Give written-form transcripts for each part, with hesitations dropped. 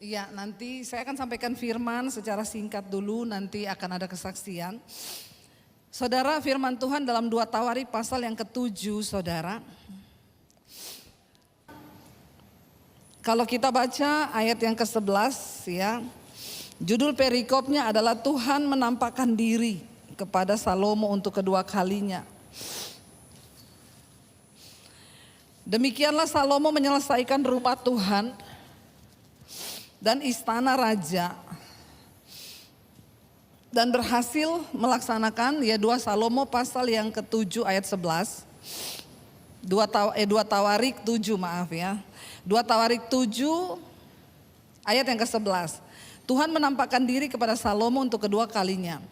Iya, nanti saya akan sampaikan firman secara singkat dulu, nanti akan ada kesaksian. Saudara, firman Tuhan dalam 2 Tawarik pasal yang ke-7, saudara. Kalau kita baca ayat yang ke-11 ya, judul perikopnya adalah Tuhan menampakkan diri kepada Salomo untuk kedua kalinya. Demikianlah Salomo menyelesaikan rumah Tuhan dan istana raja, dan berhasil melaksanakan 2 Salomo pasal yang ke-7 ayat 11. 2 Tawarik 7 maaf ya. 2 Tawarik 7 ayat yang ke-11. Tuhan menampakkan diri kepada Salomo untuk kedua kalinya.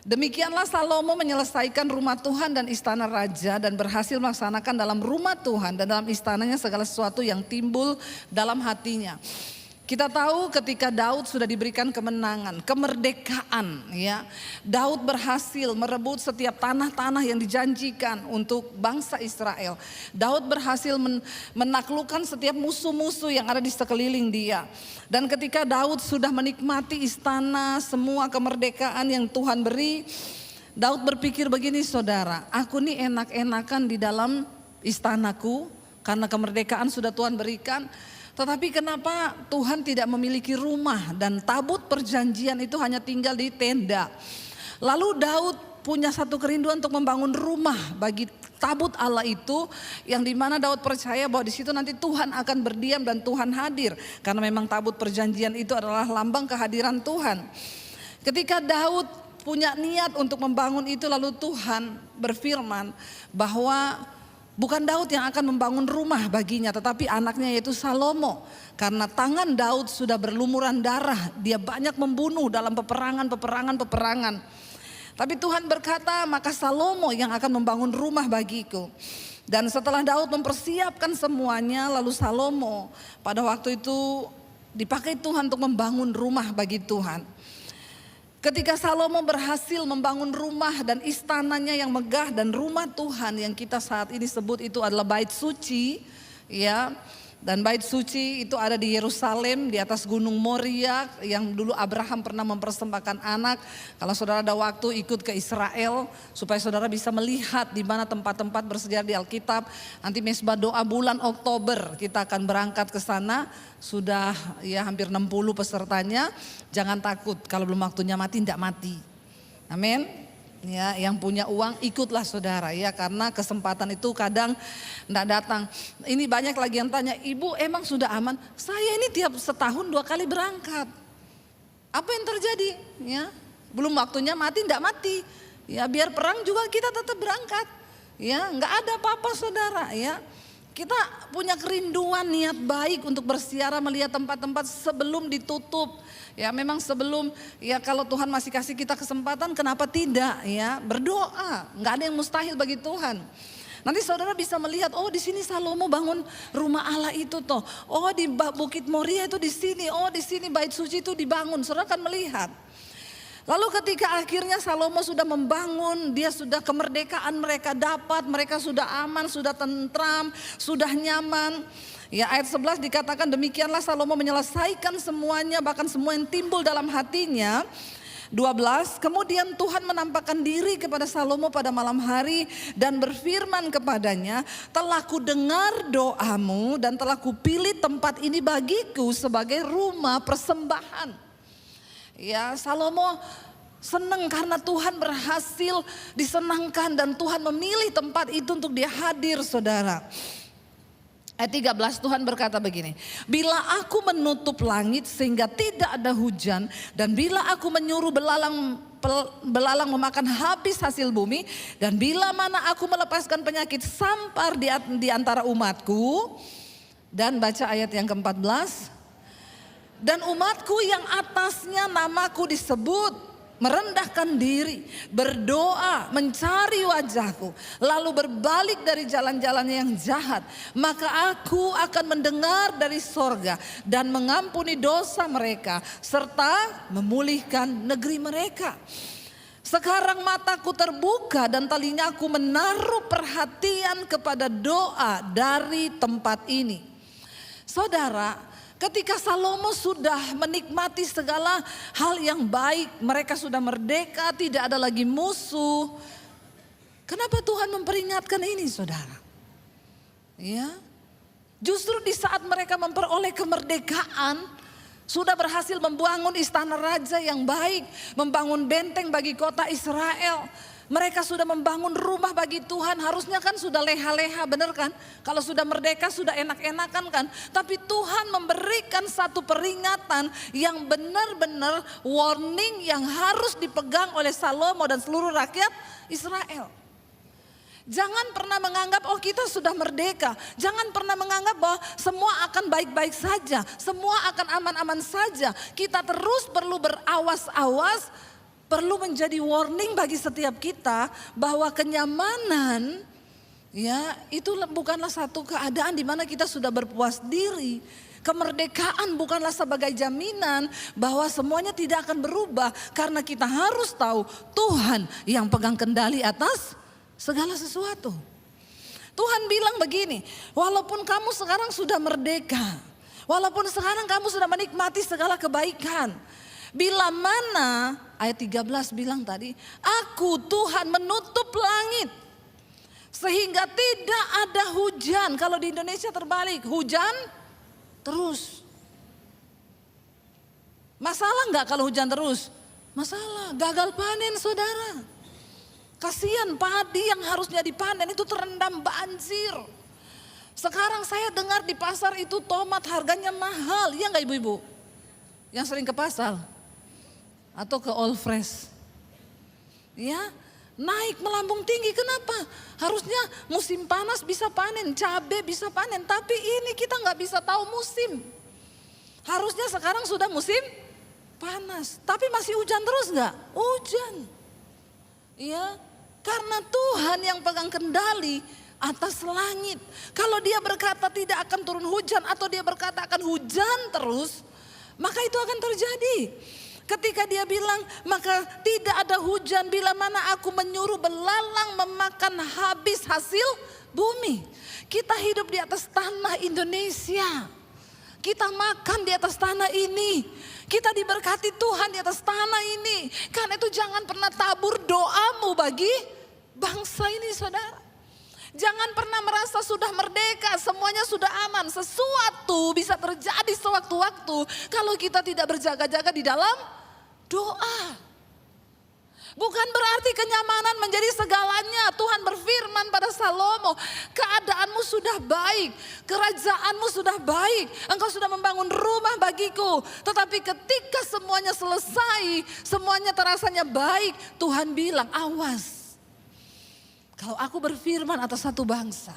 Demikianlah Salomo menyelesaikan rumah Tuhan dan istana raja, dan berhasil melaksanakan dalam rumah Tuhan dan dalam istananya segala sesuatu yang timbul dalam hatinya. Kita tahu ketika Daud sudah diberikan kemenangan, kemerdekaan ya. Daud berhasil merebut setiap tanah-tanah yang dijanjikan untuk bangsa Israel. Daud berhasil menaklukkan setiap musuh-musuh yang ada di sekeliling dia. Dan ketika Daud sudah menikmati istana, semua kemerdekaan yang Tuhan beri, Daud berpikir begini, saudara, aku nih enak-enakan di dalam istanaku karena kemerdekaan sudah Tuhan berikan. Tetapi kenapa Tuhan tidak memiliki rumah, dan tabut perjanjian itu hanya tinggal di tenda. Lalu Daud punya satu kerinduan untuk membangun rumah bagi tabut Allah itu, yang dimana Daud percaya bahwa di situ nanti Tuhan akan berdiam dan Tuhan hadir. Karena memang tabut perjanjian itu adalah lambang kehadiran Tuhan. Ketika Daud punya niat untuk membangun itu, lalu Tuhan berfirman bahwa bukan Daud yang akan membangun rumah baginya, tetapi anaknya yaitu Salomo. Karena tangan Daud sudah berlumuran darah, dia banyak membunuh dalam peperangan. Tapi Tuhan berkata, maka Salomo yang akan membangun rumah bagiku. Dan setelah Daud mempersiapkan semuanya, lalu Salomo pada waktu itu dipakai Tuhan untuk membangun rumah bagi Tuhan. Ketika Salomo berhasil membangun rumah dan istananya yang megah, dan rumah Tuhan yang kita saat ini sebut itu adalah bait suci ya. Dan bait suci itu ada di Yerusalem, di atas gunung Moria, yang dulu Abraham pernah mempersembahkan anak. Kalau saudara ada waktu, ikut ke Israel supaya saudara bisa melihat di mana tempat-tempat bersejarah di Alkitab. Nanti mesbah doa bulan Oktober kita akan berangkat ke sana. Sudah ya hampir 60 pesertanya. Jangan takut, kalau belum waktunya mati, tidak mati. Amin. Ya, yang punya uang ikutlah saudara ya, karena kesempatan itu kadang tidak datang. Ini banyak lagi yang tanya, ibu emang sudah aman? Saya ini tiap setahun 2 kali berangkat. Apa yang terjadi? Ya, belum waktunya mati, tidak mati. Ya, biar perang juga kita tetap berangkat. Ya, nggak ada apa-apa saudara ya. Kita punya kerinduan niat baik untuk bersiarah melihat tempat-tempat sebelum ditutup. Ya memang sebelum, ya kalau Tuhan masih kasih kita kesempatan, kenapa tidak ya, berdoa, nggak ada yang mustahil bagi Tuhan. Nanti saudara bisa melihat, oh di sini Salomo bangun rumah Allah itu toh, oh di Bukit Moria itu di sini, oh di sini bait suci itu dibangun, saudara akan melihat. Lalu ketika akhirnya Salomo sudah membangun, dia sudah kemerdekaan mereka dapat, mereka sudah aman, sudah tentram, sudah nyaman. Ya ayat 11 dikatakan demikianlah Salomo menyelesaikan semuanya, bahkan semua yang timbul dalam hatinya. 12, kemudian Tuhan menampakkan diri kepada Salomo pada malam hari dan berfirman kepadanya, telah ku dengar doamu dan telah ku pilih tempat ini bagiku sebagai rumah persembahan. Ya Salomo senang karena Tuhan berhasil disenangkan dan Tuhan memilih tempat itu untuk dia hadir saudara. Ayat 13 Tuhan berkata begini, bila aku menutup langit sehingga tidak ada hujan, dan bila aku menyuruh belalang memakan habis hasil bumi, dan bila mana aku melepaskan penyakit sampar di antara umatku. Dan baca ayat yang ke-14, dan umatku yang atasnya namaku disebut merendahkan diri, berdoa, mencari wajahku, lalu berbalik dari jalan-jalannya yang jahat, maka aku akan mendengar dari sorga dan mengampuni dosa mereka serta memulihkan negeri mereka. Sekarang mataku terbuka dan telingaku menaruh perhatian kepada doa dari tempat ini. Saudara, Ketika Salomo sudah menikmati segala hal yang baik, mereka sudah merdeka, tidak ada lagi musuh. Kenapa Tuhan memperingatkan ini, saudara? Ya, justru di saat mereka memperoleh kemerdekaan, sudah berhasil membangun istana raja yang baik, membangun benteng bagi kota Israel. Mereka sudah membangun rumah bagi Tuhan, harusnya kan sudah leha-leha, benar kan? Kalau sudah merdeka sudah enak-enakan kan? Tapi Tuhan memberikan satu peringatan yang benar-benar warning yang harus dipegang oleh Salomo dan seluruh rakyat Israel. Jangan pernah menganggap oh kita sudah merdeka. Jangan pernah menganggap bahwa semua akan baik-baik saja. Semua akan aman-aman saja. Kita terus perlu berawas-awas, perlu menjadi warning bagi setiap kita bahwa kenyamanan ya itu bukanlah satu keadaan di mana kita sudah berpuas diri. Kemerdekaan bukanlah sebagai jaminan bahwa semuanya tidak akan berubah, karena kita harus tahu Tuhan yang pegang kendali atas segala sesuatu. Tuhan bilang begini, walaupun kamu sekarang sudah merdeka, walaupun sekarang kamu sudah menikmati segala kebaikan, bila mana, ayat 13 bilang tadi, aku Tuhan menutup langit sehingga tidak ada hujan. Kalau di Indonesia terbalik, hujan terus. Masalah enggak kalau hujan terus? Masalah, gagal panen, saudara. Kasihan padi yang harusnya dipanen itu terendam banjir. Sekarang saya dengar di pasar itu tomat harganya mahal, iya enggak ibu-ibu? Yang sering ke pasar atau ke All Fresh. Ya, naik melambung tinggi. Kenapa? Harusnya musim panas bisa panen, cabai bisa panen, tapi ini kita nggak bisa tahu musim. Harusnya sekarang sudah musim panas, tapi masih hujan terus nggak? Hujan. Ya, karena Tuhan yang pegang kendali atas langit. Kalau Dia berkata tidak akan turun hujan atau Dia berkata akan hujan terus, maka itu akan terjadi. Ketika Dia bilang maka tidak ada hujan bila mana aku menyuruh belalang memakan habis hasil bumi. Kita hidup di atas tanah Indonesia. Kita makan di atas tanah ini. Kita diberkati Tuhan di atas tanah ini. Karena itu jangan pernah tabur doamu bagi bangsa ini, saudara. Jangan pernah merasa sudah merdeka, semuanya sudah aman. Sesuatu bisa terjadi sewaktu-waktu kalau kita tidak berjaga-jaga di dalam doa. Bukan berarti kenyamanan menjadi segalanya. Tuhan berfirman pada Salomo, keadaanmu sudah baik, kerajaanmu sudah baik, engkau sudah membangun rumah bagiku. Tetapi ketika semuanya selesai, semuanya terasanya baik, Tuhan bilang, awas. Kalau aku berfirman atas satu bangsa,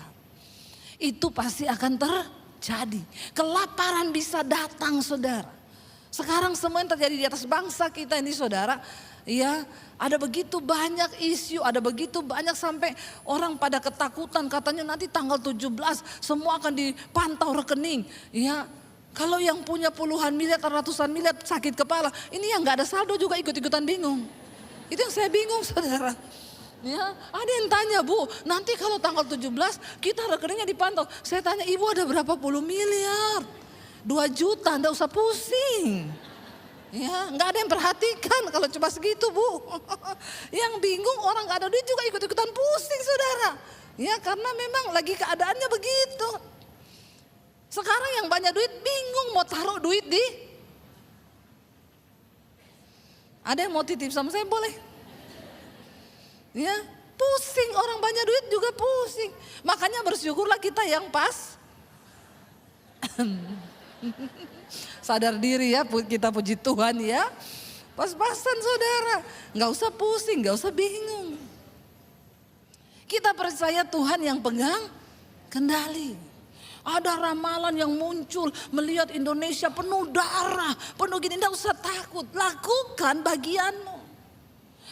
itu pasti akan terjadi. Kelaparan bisa datang, saudara. Sekarang semua yang terjadi di atas bangsa kita ini, saudara, ya ada begitu banyak isu, ada begitu banyak sampai orang pada ketakutan, katanya nanti tanggal 17 semua akan dipantau rekening. Ya, kalau yang punya puluhan miliar atau ratusan miliar sakit kepala, ini yang nggak ada saldo juga ikut-ikutan bingung. Itu yang saya bingung, saudara. Ya, ada yang tanya, Bu, nanti kalau tanggal 17 kita rekeningnya dipantau. Saya tanya, Ibu ada berapa puluh miliar? 2 juta, enggak usah pusing. Ya, nggak ada yang perhatikan kalau cuma segitu, Bu. Yang bingung orang nggak ada duit juga ikut-ikutan pusing, saudara. Ya, karena memang lagi keadaannya begitu. Sekarang yang banyak duit bingung mau taruh duit di. Ada yang mau titip sama saya, boleh? Ya, pusing, orang banyak duit juga pusing. Makanya bersyukurlah kita yang pas. Sadar diri ya, kita puji Tuhan ya. Pas-pasan, saudara. Gak usah pusing, gak usah bingung. Kita percaya Tuhan yang pegang kendali. Ada ramalan yang muncul melihat Indonesia penuh darah, penuh gini, gak usah takut. Lakukan bagianmu.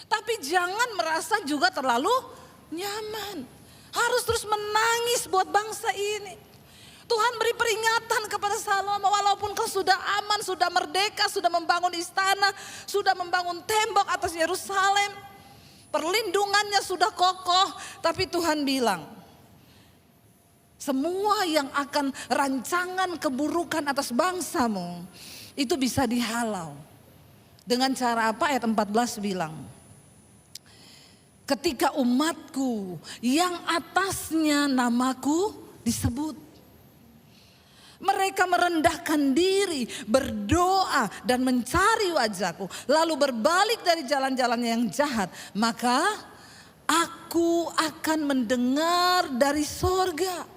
Tapi jangan merasa juga terlalu nyaman. Harus terus menangis buat bangsa ini. Tuhan beri peringatan kepada Salomo, walaupun kau sudah aman, sudah merdeka, sudah membangun istana, sudah membangun tembok atas Yerusalem, perlindungannya sudah kokoh, tapi Tuhan bilang, semua yang akan rancangan keburukan atas bangsamu itu bisa dihalau. Dengan cara apa? Ayat 14 bilang, ketika umatku yang atasnya namaku disebut, mereka merendahkan diri, berdoa dan mencari wajahku, lalu berbalik dari jalan-jalannya yang jahat, maka aku akan mendengar dari sorga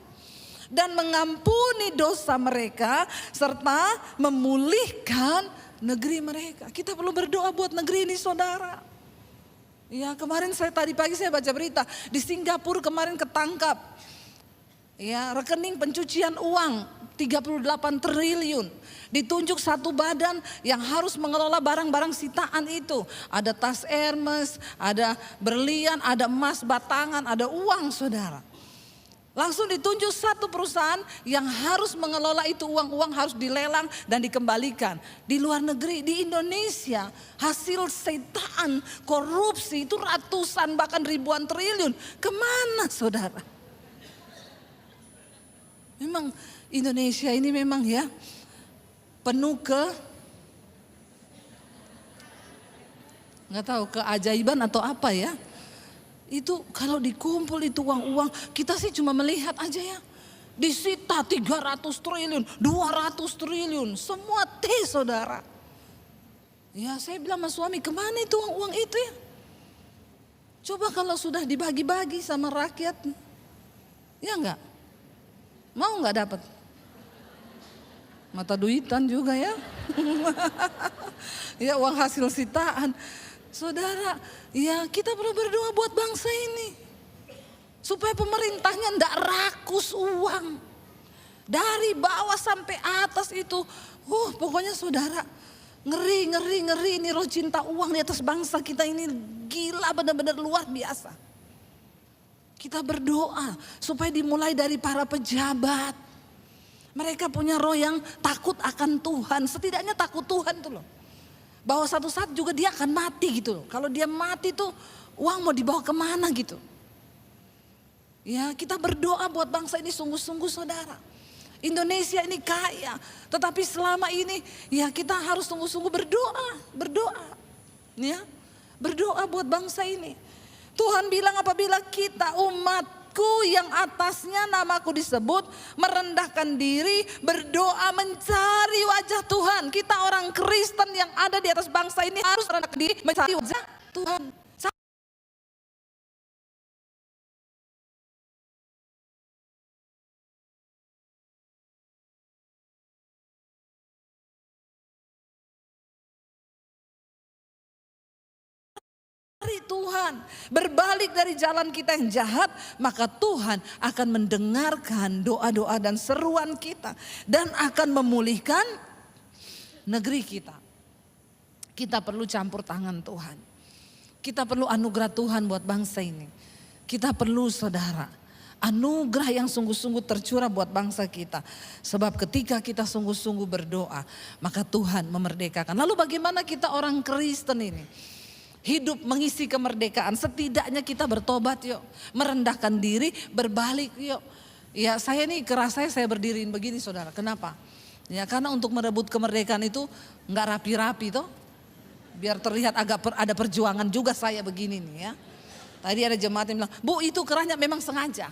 dan mengampuni dosa mereka serta memulihkan negeri mereka. Kita perlu berdoa buat negeri ini, saudara. Ya, kemarin tadi pagi saya baca berita di Singapura kemarin ketangkap. Ya, rekening pencucian uang 38 triliun. Ditunjuk satu badan yang harus mengelola barang-barang sitaan itu. Ada tas Hermes, ada berlian, ada emas batangan, ada uang, saudara. Langsung ditunjuk satu perusahaan yang harus mengelola itu, uang-uang harus dilelang dan dikembalikan. Di luar negeri, di Indonesia, hasil sitaan korupsi itu ratusan bahkan ribuan triliun. Kemana, saudara? Memang Indonesia ini memang ya penuh nggak tahu keajaiban atau apa ya. Itu kalau dikumpul itu uang-uang, kita sih cuma melihat aja ya. Disita 300 triliun, 200 triliun, semua saudara. Ya, saya bilang sama suami, kemana itu uang-uang itu ya? Coba kalau sudah dibagi-bagi sama rakyat, ya enggak? Mau nggak dapat? Mata duitan juga ya. Ya, uang hasil sitaan. Saudara, ya kita perlu berdoa buat bangsa ini. Supaya pemerintahnya enggak rakus uang. Dari bawah sampai atas itu. Pokoknya saudara, ngeri ini roh cinta uang di atas bangsa kita ini gila, benar-benar luar biasa. Kita berdoa supaya dimulai dari para pejabat. Mereka punya roh yang takut akan Tuhan. Setidaknya takut Tuhan tuh loh. Bahwa satu saat juga dia akan mati gitu loh. Kalau dia mati tuh uang mau dibawa kemana gitu. Ya, kita berdoa buat bangsa ini sungguh-sungguh, saudara. Indonesia ini kaya. Tetapi selama ini ya kita harus sungguh-sungguh berdoa. Ya, berdoa buat bangsa ini. Tuhan bilang apabila kita umatku yang atasnya namaku disebut, merendahkan diri, berdoa mencari wajah Tuhan. Kita orang Kristen yang ada di atas bangsa ini harus merendahkan diri, mencari wajah Tuhan. Tuhan, berbalik dari jalan kita yang jahat, maka Tuhan akan mendengarkan doa-doa dan seruan kita dan akan memulihkan negeri kita. Kita perlu campur tangan Tuhan. Kita perlu anugerah Tuhan buat bangsa ini. Kita perlu, saudara, anugerah yang sungguh-sungguh tercurah buat bangsa kita. Sebab ketika kita sungguh-sungguh berdoa, maka Tuhan memerdekakan. Lalu bagaimana kita orang Kristen ini hidup mengisi kemerdekaan? Setidaknya kita bertobat yuk, merendahkan diri, berbalik yuk. Ya, saya nih kerasa saya berdiriin begini, saudara. Kenapa? Ya, karena untuk merebut kemerdekaan itu nggak rapi-rapi toh. Biar terlihat agak ada perjuangan juga saya begini nih ya. Tadi ada jemaat yang bilang, Bu itu kerahnya memang sengaja.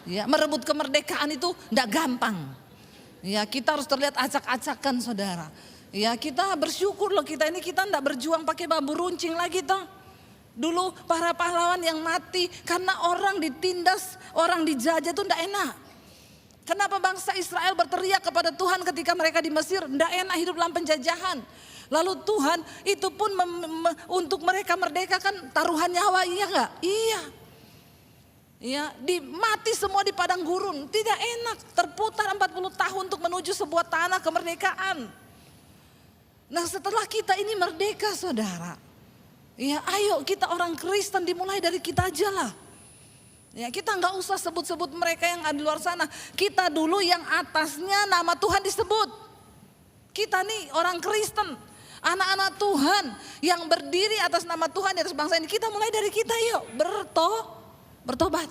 Ya, merebut kemerdekaan itu nggak gampang. Ya, kita harus terlihat acak-acakan, saudara. Ya, kita bersyukur loh, kita enggak berjuang pakai bambu runcing lagi toh. Dulu para pahlawan yang mati karena orang ditindas, orang dijajah itu enggak enak. Kenapa bangsa Israel berteriak kepada Tuhan ketika mereka di Mesir? Enggak enak hidup dalam penjajahan. Lalu Tuhan itu pun untuk mereka merdeka kan taruhan nyawa, iya enggak? Iya. Ya, mati semua di padang gurun. Tidak enak, terputar 40 tahun untuk menuju sebuah tanah kemerdekaan. Nah, setelah kita ini merdeka, saudara, ya ayo kita orang Kristen dimulai dari kita aja lah. Ya, kita nggak usah sebut-sebut mereka yang ada di luar sana. Kita dulu yang atasnya nama Tuhan disebut. Kita nih orang Kristen, anak-anak Tuhan yang berdiri atas nama Tuhan di atas bangsa ini. Kita mulai dari kita yuk, bertobat.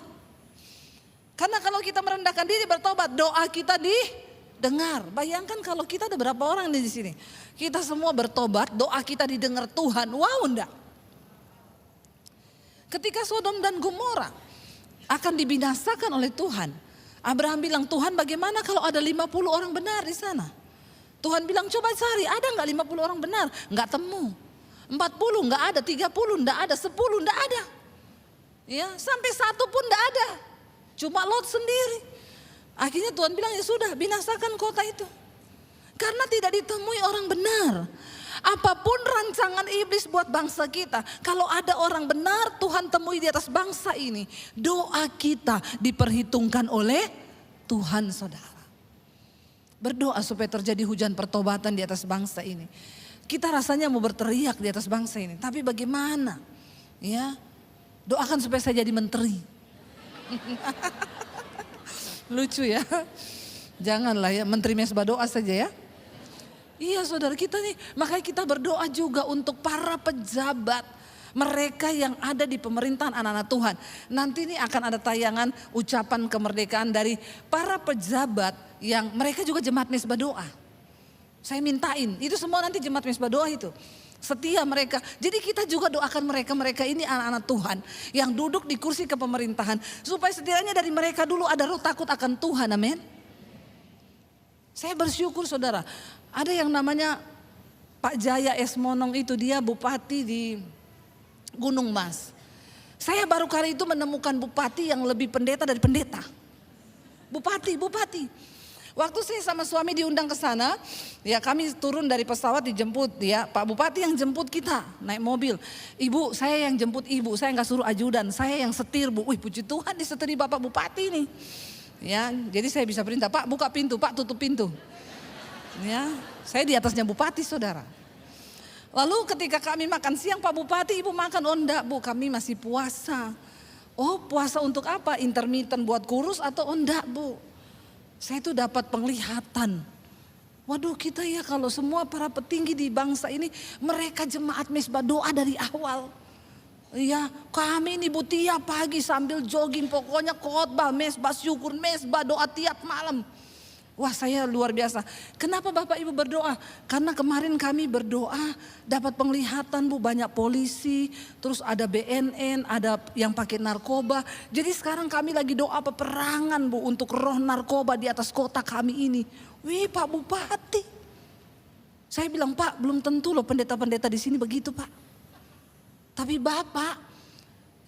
Karena kalau kita merendahkan diri bertobat, doa kita didengar. Bayangkan kalau kita ada berapa orang di sini. Kita semua bertobat, doa kita didengar Tuhan. Wow, enggak? Ketika Sodom dan Gomora akan dibinasakan oleh Tuhan, Abraham bilang, Tuhan bagaimana kalau ada 50 orang benar di sana? Tuhan bilang, coba cari, ada enggak 50 orang benar? Enggak temu. 40 enggak ada, 30 enggak ada, 10 enggak ada. Ya, sampai 1 pun enggak ada. Cuma Lot sendiri. Akhirnya Tuhan bilang, ya sudah, binasakan kota itu. Karena tidak ditemui orang benar. Apapun rancangan iblis buat bangsa kita, kalau ada orang benar Tuhan temui di atas bangsa ini, doa kita diperhitungkan oleh Tuhan, saudara. Berdoa supaya terjadi hujan pertobatan di atas bangsa ini. Kita rasanya mau berteriak di atas bangsa ini, tapi bagaimana? Ya, doakan supaya saya jadi menteri. Lucu ya. Janganlah ya, menteri mesbah doa saja ya. Iya saudara, kita nih, makanya kita berdoa juga untuk para pejabat, mereka yang ada di pemerintahan anak-anak Tuhan. Nanti ini akan ada tayangan ucapan kemerdekaan dari para pejabat yang mereka juga jemaat mesbah doa. Saya mintain, itu semua nanti jemaat mesbah doa itu. Setia mereka, jadi kita juga doakan mereka ini anak-anak Tuhan yang duduk di kursi kepemerintahan. Supaya setidaknya dari mereka dulu ada roh takut akan Tuhan, amin. Saya bersyukur saudara, ada yang namanya Pak Jaya S. Monong itu, dia bupati di Gunung Mas. Saya baru kali itu menemukan bupati yang lebih pendeta dari pendeta. Bupati. Waktu saya sama suami diundang ke sana, ya kami turun dari pesawat dijemput ya, Pak Bupati yang jemput kita naik mobil. Ibu, saya yang jemput ibu, saya nggak suruh ajudan, saya yang setir Bu. Wih, puji Tuhan disetiri Bapak Bupati nih. Ya, jadi saya bisa perintah, Pak buka pintu, Pak tutup pintu. Ya, saya di atasnya bupati saudara. Lalu ketika kami makan siang, Pak Bupati, Ibu makan? Oh enggak Bu, kami masih puasa. Oh puasa untuk apa? Intermittent buat kurus atau oh enggak Bu? Saya itu dapat penglihatan. Waduh, kita ya kalau semua para petinggi di bangsa ini, mereka jemaat mesbah doa dari awal. Ya, kami ini Bu tiap pagi sambil jogging, pokoknya khotbah, mesbah syukur, mesbah doa tiap malam. Wah, saya luar biasa. Kenapa Bapak Ibu berdoa? Karena kemarin kami berdoa dapat penglihatan Bu, banyak polisi, terus ada BNN, ada yang pakai narkoba. Jadi sekarang kami lagi doa peperangan Bu untuk roh narkoba di atas kota kami ini. Wih, Pak Bupati. Saya bilang, Pak, belum tentu loh pendeta-pendeta di sini begitu, Pak. Tapi Bapak,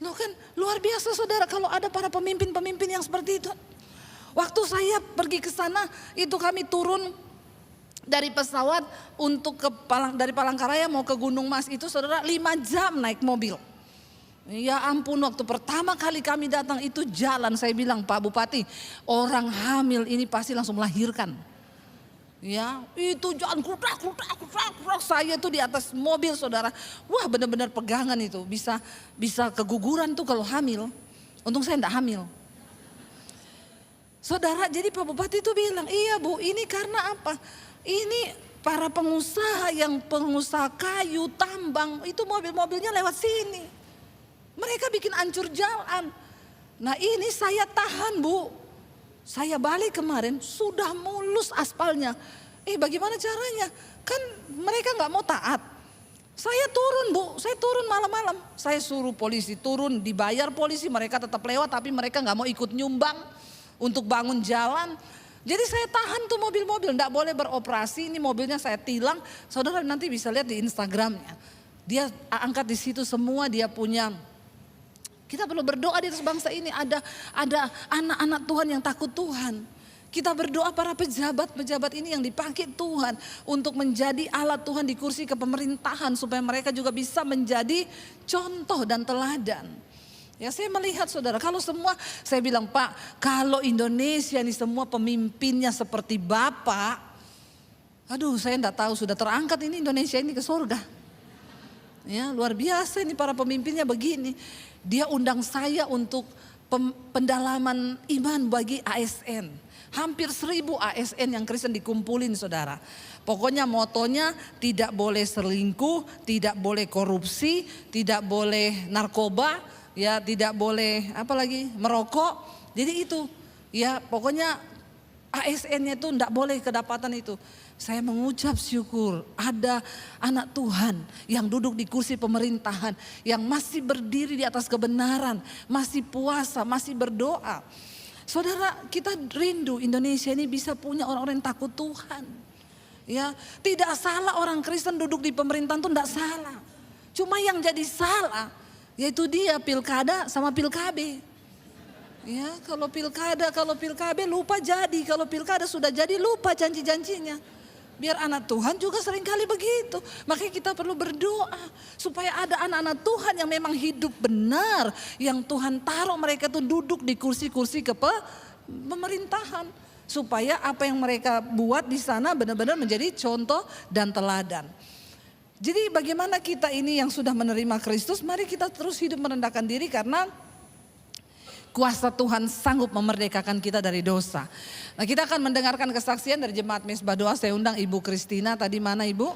lo kan luar biasa saudara kalau ada para pemimpin-pemimpin yang seperti itu. Waktu saya pergi ke sana, itu kami turun dari pesawat untuk dari Palangkaraya mau ke Gunung Mas itu saudara 5 jam naik mobil. Ya ampun, waktu pertama kali kami datang itu jalan, saya bilang, Pak Bupati, orang hamil ini pasti langsung melahirkan. Ya, itu jalan krudak, saya tuh di atas mobil saudara. Wah, benar-benar pegangan itu, bisa keguguran tuh kalau hamil. Untung saya enggak hamil. Saudara, jadi Pak Bupati itu bilang, iya Bu, ini karena apa? Ini para pengusaha kayu, tambang, itu mobil-mobilnya lewat sini. Mereka bikin hancur jalan. Nah ini saya tahan Bu. Saya balik kemarin sudah mulus aspalnya. Bagaimana caranya? Kan mereka nggak mau taat. Saya turun Bu, saya turun malam-malam. Saya suruh polisi turun, dibayar polisi, mereka tetap lewat tapi mereka nggak mau ikut nyumbang untuk bangun jalan. Jadi saya tahan tuh mobil-mobil, nggak boleh beroperasi. Ini mobilnya saya tilang. Saudara nanti bisa lihat di Instagramnya. Dia angkat di situ semua, dia punya. Kita perlu berdoa di atas bangsa ini, ada anak-anak Tuhan yang takut Tuhan. Kita berdoa para pejabat ini yang dipakai Tuhan untuk menjadi alat Tuhan di kursi kepemerintahan supaya mereka juga bisa menjadi contoh dan teladan. Ya, saya melihat saudara, kalau semua, saya bilang Pak, kalau Indonesia ini semua pemimpinnya seperti Bapak, aduh saya enggak tahu sudah terangkat ini Indonesia ini ke surga. Ya, luar biasa ini para pemimpinnya begini. Dia undang saya untuk pendalaman iman bagi ASN. Hampir 1000 ASN yang Kristen dikumpulin saudara. Pokoknya motonya tidak boleh selingkuh, tidak boleh korupsi, tidak boleh narkoba, ya tidak boleh apa lagi merokok. Jadi itu Ya pokoknya ASN-nya itu enggak boleh kedapatan itu. Saya mengucap syukur ada anak Tuhan yang duduk di kursi pemerintahan, yang masih berdiri di atas kebenaran, masih puasa, masih berdoa. Saudara, kita rindu Indonesia ini bisa punya orang-orang yang takut Tuhan. Ya, tidak salah orang Kristen duduk di pemerintahan itu enggak salah. Cuma yang jadi salah yaitu dia pilkada sama pilkabe. Ya, kalau pilkada lupa jadi, kalau pilkada sudah jadi lupa janji-janjinya. Biar anak Tuhan juga seringkali begitu. Makanya kita perlu berdoa supaya ada anak-anak Tuhan yang memang hidup benar, yang Tuhan taruh mereka tuh duduk di kursi-kursi pemerintahan, supaya apa yang mereka buat di sana benar-benar menjadi contoh dan teladan. Jadi bagaimana kita ini yang sudah menerima Kristus, mari kita terus hidup merendahkan diri karena kuasa Tuhan sanggup memerdekakan kita dari dosa. Nah, kita akan mendengarkan kesaksian dari Jemaat Mezbah Doa. Saya undang Ibu Kristina. Tadi mana Ibu?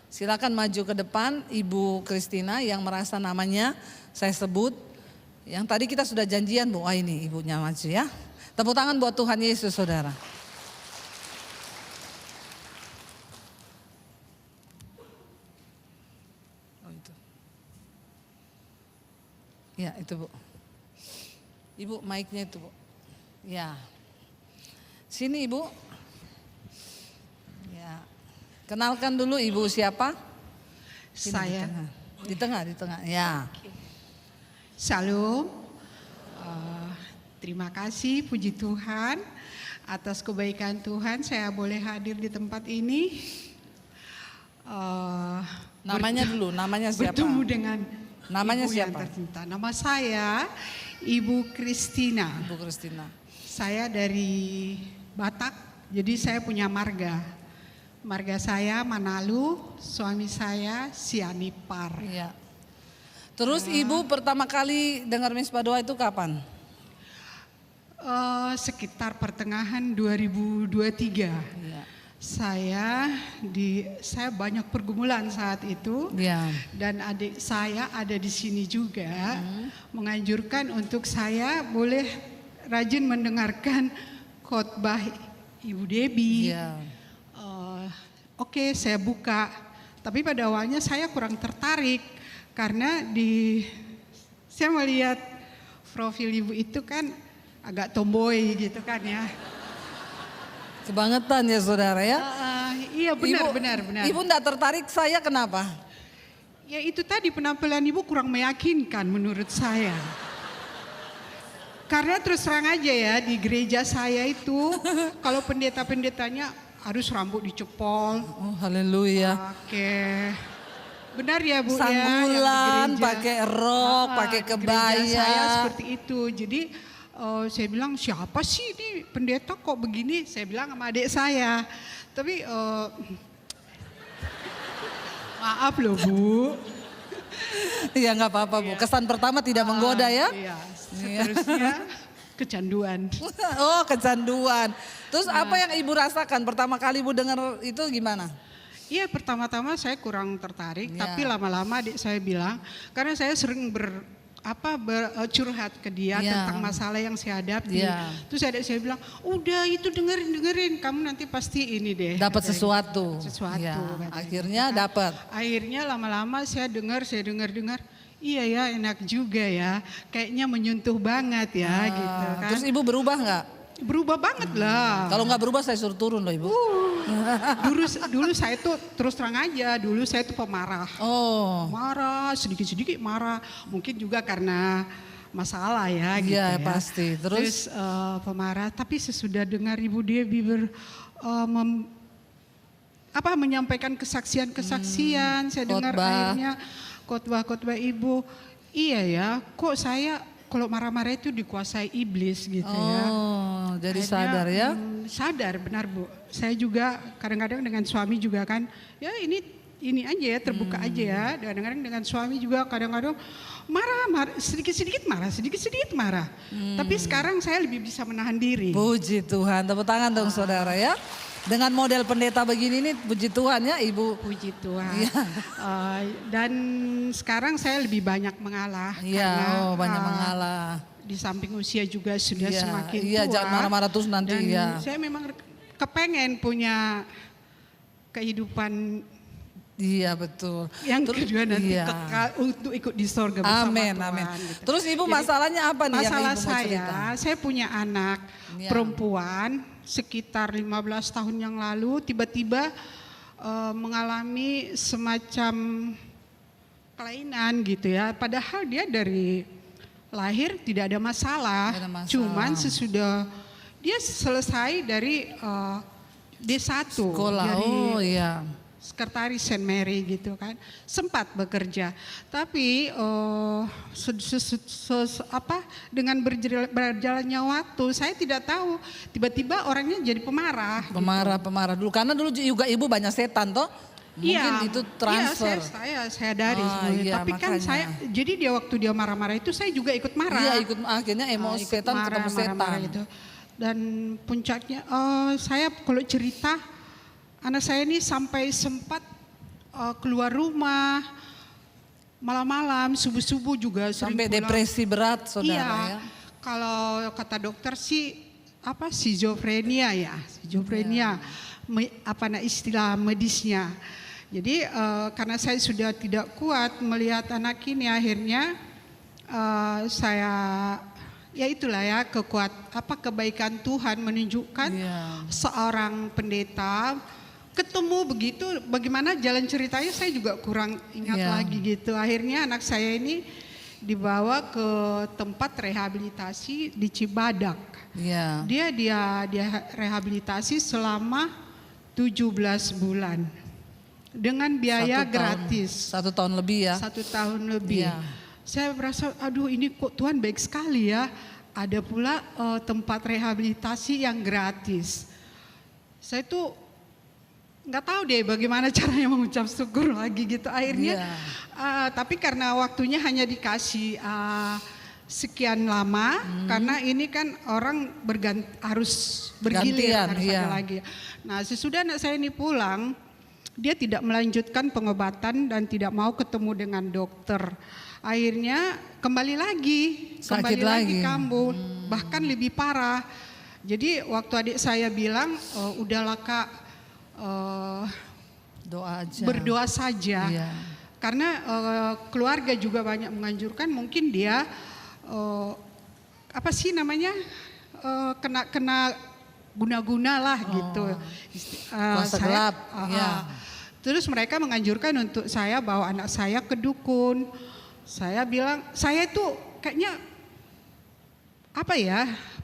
Silakan maju ke depan Ibu Kristina yang merasa namanya saya sebut. Yang tadi kita sudah janjian Bu. Wah, ini ibunya maju ya. Tepuk tangan buat Tuhan Yesus, saudara. Oh, itu. Ya, itu Bu. Ibu mic-nya itu Bu. Ya. Sini Ibu. Ya. Kenalkan dulu Ibu siapa? Sini, Saya. Di tengah. Ya. Shalom. Terima kasih puji Tuhan atas kebaikan Tuhan saya boleh hadir di tempat ini. Namanya dulu, namanya siapa? Bertemu dengan Namanya Ibu siapa? yang tercinta. Nama saya Ibu Kristina. Ibu Kristina. Saya dari Batak, jadi saya punya marga. Marga saya Manalu, suami saya Sianipar. Iya. Terus Ibu pertama kali dengar Mezbah Doa itu kapan? Sekitar pertengahan 2023. Iya. Saya banyak pergumulan saat itu. Iya. Dan adik saya ada di sini juga menganjurkan untuk saya boleh rajin mendengarkan khotbah Ibu Debbie. Iya. Oke, saya buka. Tapi pada awalnya saya kurang tertarik karena saya melihat profil Ibu itu kan agak tomboy gitu kan ya. Kebangetan ya saudara ya. Iya benar. Ibu enggak tertarik, saya kenapa? Ya itu tadi penampilan Ibu kurang meyakinkan menurut saya. Karena terus terang aja ya di gereja saya itu kalau pendeta-pendetanya harus rambut dicepol. Oh haleluya. Oke. Benar ya Bu Sanggulan, pakai rok, pakai kebaya. Gereja saya seperti itu. Jadi saya bilang siapa sih ini pendeta kok begini? Saya bilang sama adik saya. Tapi maaf loh Bu. Iya nggak apa-apa Bu. Kesan pertama tidak menggoda ya. Iya. Seterusnya kecanduan. Oh kecanduan. Terus apa yang Ibu rasakan pertama kali Ibu dengar itu gimana? Iya pertama-tama saya kurang tertarik. Ya. Tapi lama-lama adik saya bilang. Karena saya sering curhat ke dia tentang masalah yang saya hadapi. Terus adik saya bilang, udah itu dengerin, kamu nanti pasti ini deh. Dapat sesuatu. Ya, akhirnya dapat. Akhirnya lama-lama saya dengar. Iya ya enak juga ya, kayaknya menyentuh banget ya gitu kan. Terus Ibu berubah nggak? Berubah banget lah. Kalau nggak berubah saya suruh turun loh Ibu. Dulu saya tuh terus terang aja, dulu saya tuh pemarah. Oh. Marah, sedikit-sedikit marah. Mungkin juga karena masalah ya gitu ya. Iya pasti. Terus pemarah, tapi sesudah dengar Ibu Debbie menyampaikan kesaksian-kesaksian, saya dengar akhirnya khotbah Ibu. Iya ya, kok saya kalau marah-marah itu dikuasai iblis gitu ya. Oh, jadi akhirnya, sadar ya? Sadar benar Bu. Saya juga kadang-kadang dengan suami juga kan, ya ini aja ya terbuka aja ya. Kadang-kadang dengan suami juga kadang-kadang marah, sedikit-sedikit marah. Tapi sekarang saya lebih bisa menahan diri. Puji Tuhan, tepuk tangan dong saudara ya. Dengan model pendeta begini nih, puji Tuhan ya Ibu. Puji Tuhan. Dan sekarang saya lebih banyak mengalah. Iya, karena, banyak mengalah. di samping usia juga sudah Iya, semakin iya, tua. jangan marah-marah terus nanti, Dan ya. saya memang kepengen punya kehidupan Iya betul. yang kedua nanti iya. kekal untuk ikut di sorga bersama Amin, Tuhan. amin. Gitu. Terus Ibu Jadi, masalahnya apa nih yang masalah Ibu mau cerita? saya punya anak Iya. perempuan sekitar 15 tahun yang lalu tiba-tiba mengalami semacam kelainan gitu ya. Padahal dia dari lahir tidak ada masalah. Tidak ada masalah. Cuman sesudah dia selesai dari D1 Sekolah, dari oh iya. sekretaris Saint Mary gitu kan, sempat bekerja, tapi dengan berjalannya waktu saya tidak tahu tiba-tiba orangnya jadi pemarah. Pemarah dulu karena dulu juga Ibu banyak setan toh. Mungkin itu transfer. Iya, saya dari semuanya. Iya, Tapi kan makanya. jadi dia waktu dia marah-marah itu saya juga ikut marah. Iya, ikut akhirnya emosi Ikut setan ketemu setan. marah-marah itu. Dan puncaknya saya kalau cerita anak saya ini sampai sempat keluar rumah malam-malam, subuh-subuh juga sering Sampai pulang. depresi berat saudara Iya, ya. kalau kata dokter sih skizofrenia ya, skizofrenia, istilah medisnya. Jadi karena saya sudah tidak kuat melihat anak ini, akhirnya saya ya itulah ya kebaikan Tuhan menunjukkan seorang pendeta ketemu begitu, bagaimana jalan ceritanya saya juga kurang ingat lagi gitu. Akhirnya anak saya ini dibawa ke tempat rehabilitasi di Cibadak. Dia rehabilitasi selama 17 bulan dengan biaya gratis. 1 tahun lebih ya. 1 tahun lebih. Saya merasa aduh ini kok Tuhan baik sekali ya. Ada pula tempat rehabilitasi yang gratis. Saya tuh nggak tahu deh bagaimana caranya mengucap syukur lagi gitu. Akhirnya tapi karena waktunya hanya dikasih sekian lama, karena ini kan orang harus bergilir lagi. Nah sesudah anak saya ini pulang, dia tidak melanjutkan pengobatan dan tidak mau ketemu dengan dokter. Akhirnya kembali lagi kambuh, bahkan lebih parah. Jadi waktu adik saya bilang, udahlah Kak, berdoa saja. Karena keluarga juga banyak menganjurkan, mungkin dia kena guna-guna lah gitu. Kuasa gelap. Terus mereka menganjurkan untuk saya bawa anak saya ke dukun. Saya bilang, saya tuh kayaknya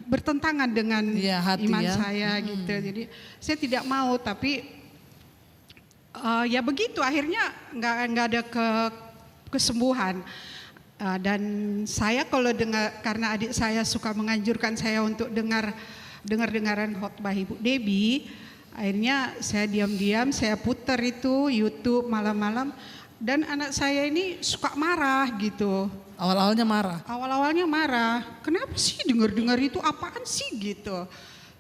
bertentangan dengan iman saya gitu. Jadi saya tidak mau, tapi ya begitu akhirnya nggak ada kesembuhan. Dan saya kalau dengar, karena adik saya suka menganjurkan saya untuk dengaran khotbah Ibu Debbie, akhirnya saya diam-diam saya putar itu YouTube malam-malam, dan anak saya ini suka marah gitu. Awal-awalnya marah. Kenapa sih dengar itu apaan sih gitu.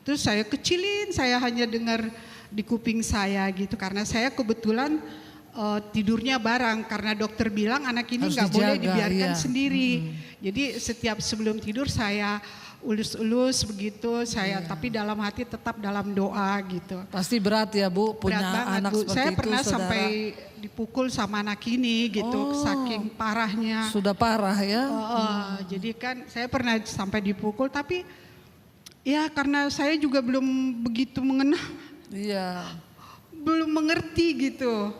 Terus saya kecilin, saya hanya dengar di kuping saya gitu. Karena saya kebetulan tidurnya bareng. Karena dokter bilang anak ini nggak boleh dibiarkan sendiri. Jadi setiap sebelum tidur saya ulus-ulus begitu. Tapi dalam hati tetap dalam doa gitu. Pasti berat ya Bu, punya anak Bu. seperti Saya itu pernah saudara. sampai dipukul sama anak ini gitu, saking parahnya. Sudah parah ya. Jadi kan saya pernah sampai dipukul, tapi ya karena saya juga belum begitu mengenal, belum mengerti gitu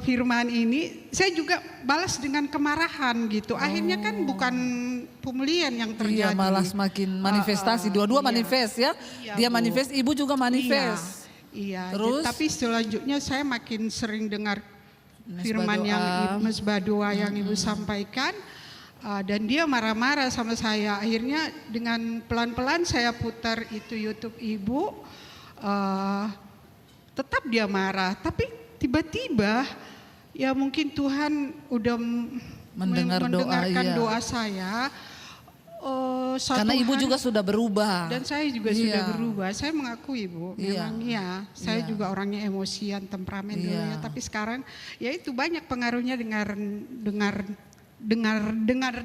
firman ini, saya juga balas dengan kemarahan gitu. Akhirnya kan bukan pemulihan yang terjadi. Malah semakin manifestasi, dua-dua manifest ya. Dia manifest, Ibu juga manifest. Iya, terus tapi selanjutnya saya makin sering dengar firman yang Mesbah doa yang Ibu sampaikan, dan dia marah-marah sama saya. Akhirnya dengan pelan-pelan saya putar itu YouTube Ibu, tetap dia marah, tapi tiba-tiba ya mungkin Tuhan udah mendengarkan doa saya. Karena Ibu juga sudah berubah. Dan saya juga sudah berubah. Saya mengakui Bu, memang saya juga orangnya emosian, temperamen dulu ya. Tapi sekarang ya itu banyak pengaruhnya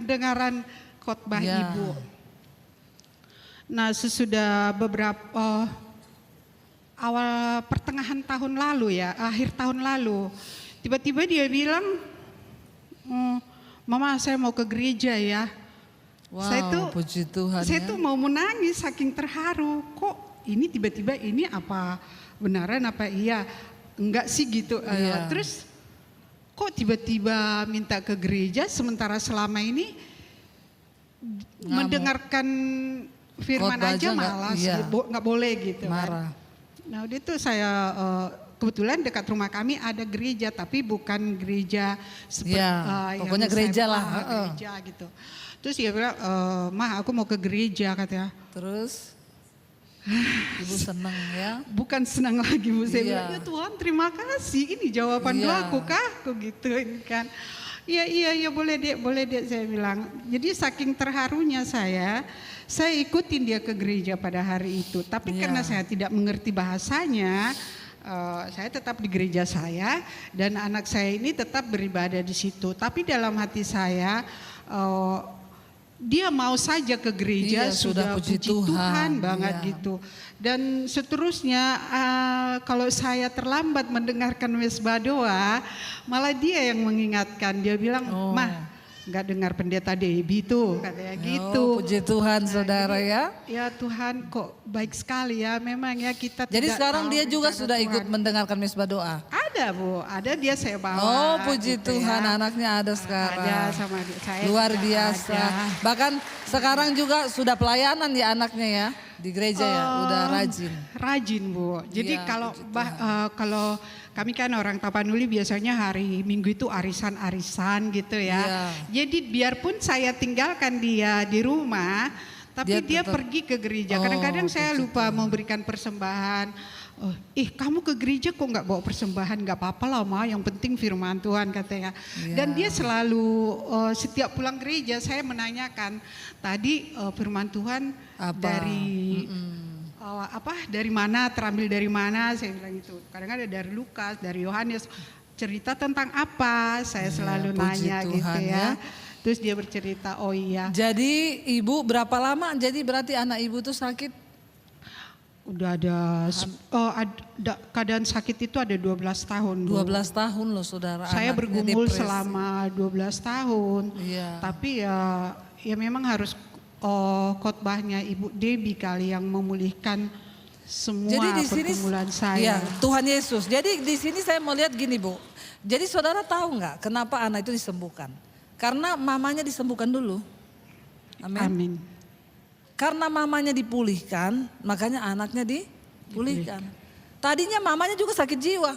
dengaran khotbah Ya. ibu. Nah, sesudah beberapa awal pertengahan tahun lalu ya, akhir tahun lalu, tiba-tiba dia bilang, Mama saya mau ke gereja ya. Wow, puji Tuhan Saya ya. tuh mau menangis saking terharu. Kok ini tiba-tiba ini apa benaran apa iya? Enggak sih gitu. Iya. Terus kok tiba-tiba minta ke gereja sementara selama ini mendengarkan firman Khotbah aja aja nggak- malas, iya. nggak boleh gitu Marah. kan. Nah udah itu saya kebetulan dekat rumah kami ada gereja tapi bukan gereja seperti Ya, pokoknya gereja lah, gereja gitu. Terus dia bilang, Mah aku mau ke gereja katanya. Terus ibu seneng ya. Bukan senang lagi Bu, saya Iya. bilang, ya Tuhan terima kasih ini jawaban Iya. doaku kah? Aku gituin kan. Iya boleh dek saya bilang. Jadi saking terharunya saya ikutin dia ke gereja pada hari itu. Tapi Iya. karena saya tidak mengerti bahasanya, saya tetap di gereja saya dan anak saya ini tetap beribadah di situ. Tapi dalam hati saya, dia mau saja ke gereja, Iya, sudah sudah puji puji Tuhan. Tuhan banget Iya. gitu. Dan seterusnya kalau saya terlambat mendengarkan mesbah doa, malah dia yang mengingatkan. Dia bilang, Oh. Mah nggak dengar pendeta Debbie tuh, katanya gitu. Oh, puji Tuhan saudara ya. Ya Tuhan kok baik sekali ya, memang ya kita Jadi tidak sekarang tahu dia juga rencana sudah Tuhan. ikut mendengarkan misbah doa. Ada Bu, ada dia saya bawa. Oh, puji gitu Tuhan ya. anaknya ada sekarang. Ada sama saya. Luar juga biasa. ada. Bahkan sekarang juga sudah pelayanan ya anaknya ya di gereja ya, udah rajin. Rajin Bu. Jadi Iya, kalau puji kalau kami kan orang Tapanuli biasanya hari Minggu itu arisan-arisan gitu ya. Iya. Jadi biarpun saya tinggalkan dia di rumah, tapi Dia dia tetap- pergi ke gereja. Oh, Kadang-kadang saya puji lupa memberikan persembahan. Kamu ke gereja kok nggak bawa persembahan? Nggak apa-apa lah Ma, yang penting firman Tuhan katanya. Iya. Dan dia selalu setiap pulang gereja saya menanyakan, tadi firman Tuhan Apa? dari dari mana, terambil dari mana, saya bilang gitu. Kadang-kadang ada dari Lukas, dari Yohanes, cerita tentang apa, saya selalu puji nanya Tuhan gitu ya. ya. Terus dia bercerita, oh iya, Jadi ibu berapa lama? Jadi berarti anak ibu tuh sakit? udah ada, keadaan sakit itu ada 12 tahun. Bu. 12 tahun loh saudara. Saya anaknya bergumul depresi. selama 12 tahun. Iya. Tapi ya memang harus khotbahnya Ibu Debbie kali yang memulihkan semua Jadi di sini, pergumulan ya, saya. Tuhan Yesus. Jadi di sini saya mau lihat gini Bu. Jadi saudara tahu nggak kenapa anak itu disembuhkan? Karena mamanya disembuhkan dulu. Amin. Amin. Karena mamanya dipulihkan, makanya anaknya dipulihkan. Tadinya mamanya juga sakit jiwa.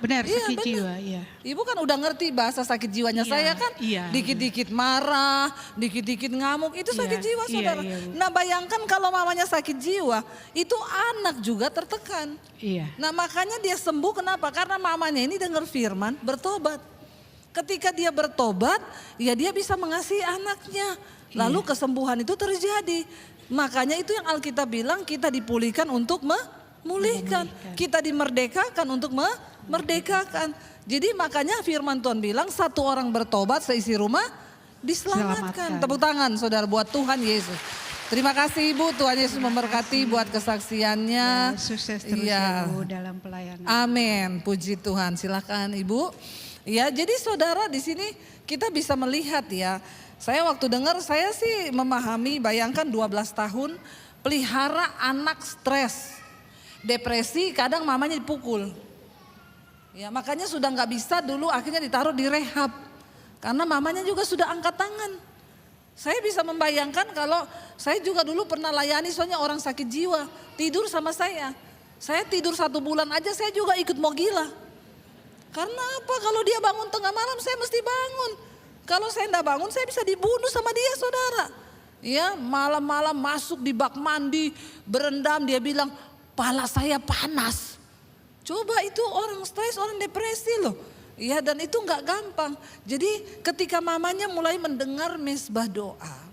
Benar, Iya, sakit benar. jiwa, iya. Ibu kan udah ngerti bahasa sakit jiwanya Iya, saya kan. iya. Dikit-dikit marah, dikit-dikit ngamuk, itu sakit Iya, jiwa iya, saudara. iya, Bu. Nah bayangkan kalau mamanya sakit jiwa, itu anak juga tertekan. Iya. Nah makanya dia sembuh kenapa? Karena mamanya ini dengar firman, bertobat. Ketika dia bertobat, ya dia bisa mengasihi anaknya. Lalu kesembuhan itu terjadi. Makanya itu yang Alkitab bilang kita dipulihkan untuk memulihkan. Kita dimerdekakan untuk memerdekakan. Jadi makanya firman Tuhan bilang satu orang bertobat seisi rumah diselamatkan. Selamatkan. Tepuk tangan saudara buat Tuhan Yesus. Terima kasih Ibu, Tuhan Yesus memberkati buat kesaksiannya. Sukses terus Iya. ya Bu dalam pelayanan. Amin, puji Tuhan. Silakan Ibu. Ya, jadi saudara di sini kita bisa melihat ya. Saya waktu dengar saya sih memahami, bayangkan 12 tahun pelihara anak stres, depresi, kadang mamanya dipukul. Ya, makanya sudah nggak bisa dulu akhirnya ditaruh di rehab. Karena mamanya juga sudah angkat tangan. Saya bisa membayangkan kalau saya juga dulu pernah layani soalnya orang sakit jiwa, tidur sama saya. Saya tidur 1 bulan aja saya juga ikut mau gila. Karena apa? Kalau dia bangun tengah malam saya mesti bangun. Kalau saya enggak bangun saya bisa dibunuh sama dia saudara. Ya malam-malam masuk di bak mandi berendam dia bilang pala saya panas. Coba itu orang stres, orang depresi loh. Ya dan itu enggak gampang. Jadi ketika mamanya mulai mendengar mesbah doa.